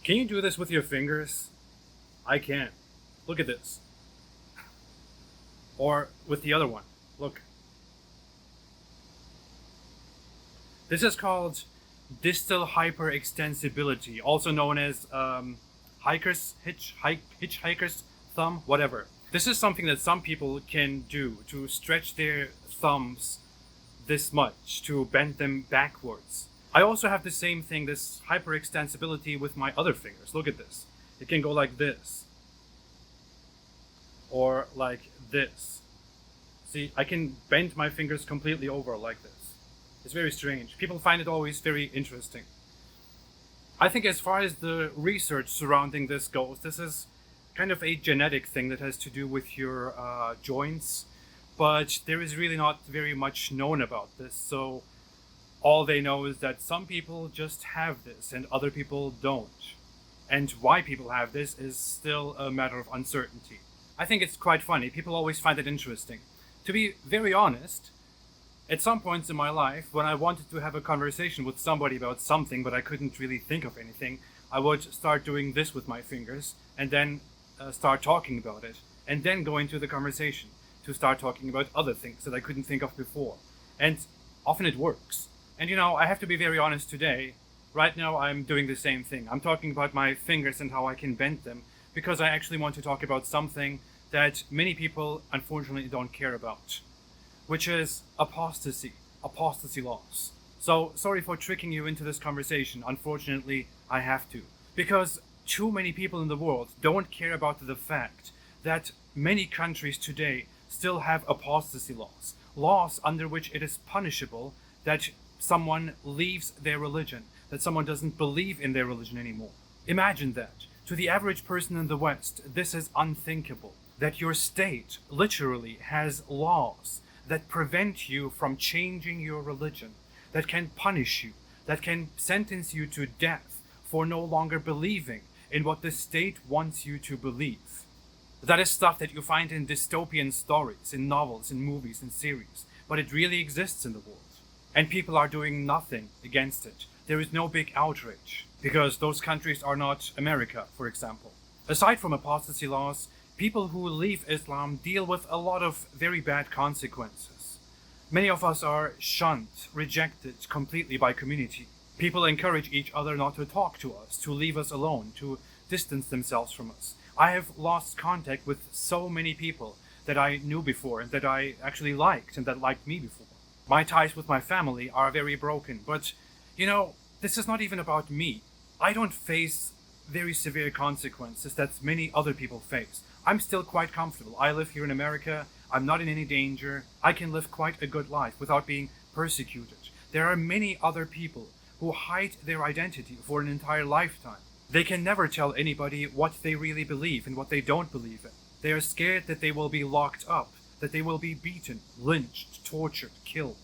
Can you do this with your fingers? I can. Look at this. Or with the other one. Look. This is called distal hyperextensibility, also known as hitchhiker's thumb, whatever. This is something that some people can do to stretch their thumbs this much, to bend them backwards. I also have the same thing, this hyperextensibility with my other fingers. Look at this. It can go like this. Or like this. See, I can bend my fingers completely over like this. It's very strange. People find it always very interesting. I think as far as the research surrounding this goes, this is kind of a genetic thing that has to do with your joints, but there is really not very much known about this. So all they know is that some people just have this and other people don't. And why people have this is still a matter of uncertainty. I think it's quite funny. People always find it interesting. To be very honest, at some points in my life, when I wanted to have a conversation with somebody about something, but I couldn't really think of anything, I would start doing this with my fingers, and then start talking about it, and then go into the conversation to start talking about other things that I couldn't think of before. And often it works. And I have to be very honest today. Right now I'm doing the same thing. I'm talking about my fingers and how I can bend them, because I actually want to talk about something that many people unfortunately don't care about, which is apostasy laws. So sorry for tricking you into this conversation. Unfortunately, I have to, because too many people in the world don't care about the fact that many countries today still have apostasy laws under which it is punishable that someone leaves their religion, that someone doesn't believe in their religion anymore. Imagine that. To the average person in the West, this is unthinkable, that your state literally has laws that prevent you from changing your religion, that can punish you, that can sentence you to death for no longer believing in what the state wants you to believe. That is stuff that you find in dystopian stories, in novels, in movies, in series, but it really exists in the world. And people are doing nothing against it. There is no big outrage, because those countries are not America, for example. Aside from apostasy laws, people who leave Islam deal with a lot of very bad consequences. Many of us are shunned, rejected completely by community. People encourage each other not to talk to us, to leave us alone, to distance themselves from us. I have lost contact with so many people that I knew before and that I actually liked and that liked me before. My ties with my family are very broken, but this is not even about me. I don't face very severe consequences that many other people face. I'm still quite comfortable. I live here in America. I'm not in any danger. I can live quite a good life without being persecuted. There are many other people who hide their identity for an entire lifetime. They can never tell anybody what they really believe and what they don't believe in. They are scared that they will be locked up, that they will be beaten, lynched, tortured, killed,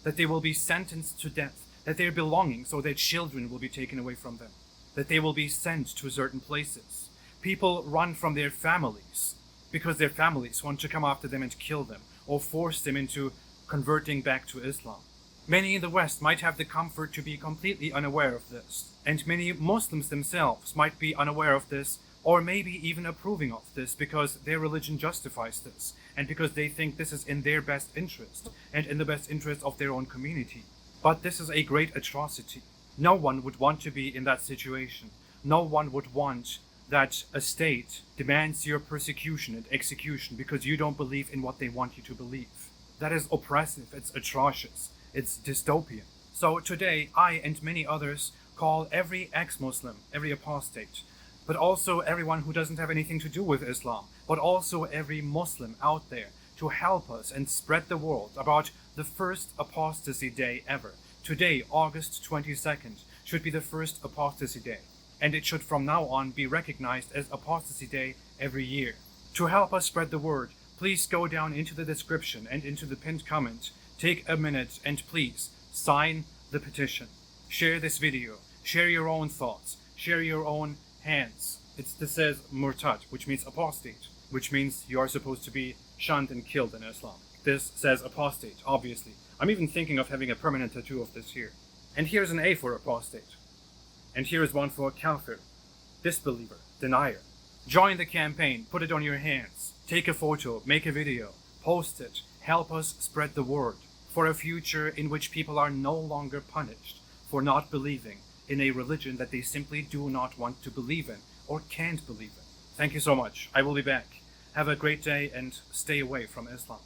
that they will be sentenced to death, that their belongings or their children will be taken away from them, that they will be sent to certain places. People run from their families because their families want to come after them and kill them or force them into converting back to Islam. Many in the West might have the comfort to be completely unaware of this, and many Muslims themselves might be unaware of this, or maybe even approving of this because their religion justifies this, and because they think this is in their best interest, and in the best interest of their own community. But this is a great atrocity. No one would want to be in that situation. No one would want that a state demands your persecution and execution because you don't believe in what they want you to believe. That is oppressive, it's atrocious, it's dystopian. So today, I and many others call every ex-Muslim, every apostate, but also everyone who doesn't have anything to do with Islam, but also every Muslim out there to help us and spread the word about the first apostasy day ever. Today, August 22nd, should be the first apostasy day, and it should from now on be recognized as Apostasy Day every year. To help us spread the word, please go down into the description and into the pinned comment, take a minute and please sign the petition. Share this video, share your own thoughts, share your own hands. This says murtad, which means apostate, which means you are supposed to be shunned and killed in Islam. This says apostate, obviously. I'm even thinking of having a permanent tattoo of this here. And here's an A for apostate. And here is one for kafir. disbeliever, denier. Join the campaign, put it on your hands, take a photo, make a video, post it, help us spread the word for a future in which people are no longer punished for not believing in a religion that they simply do not want to believe in or can't believe in. Thank you so much. I will be back. Have a great day and stay away from Islam.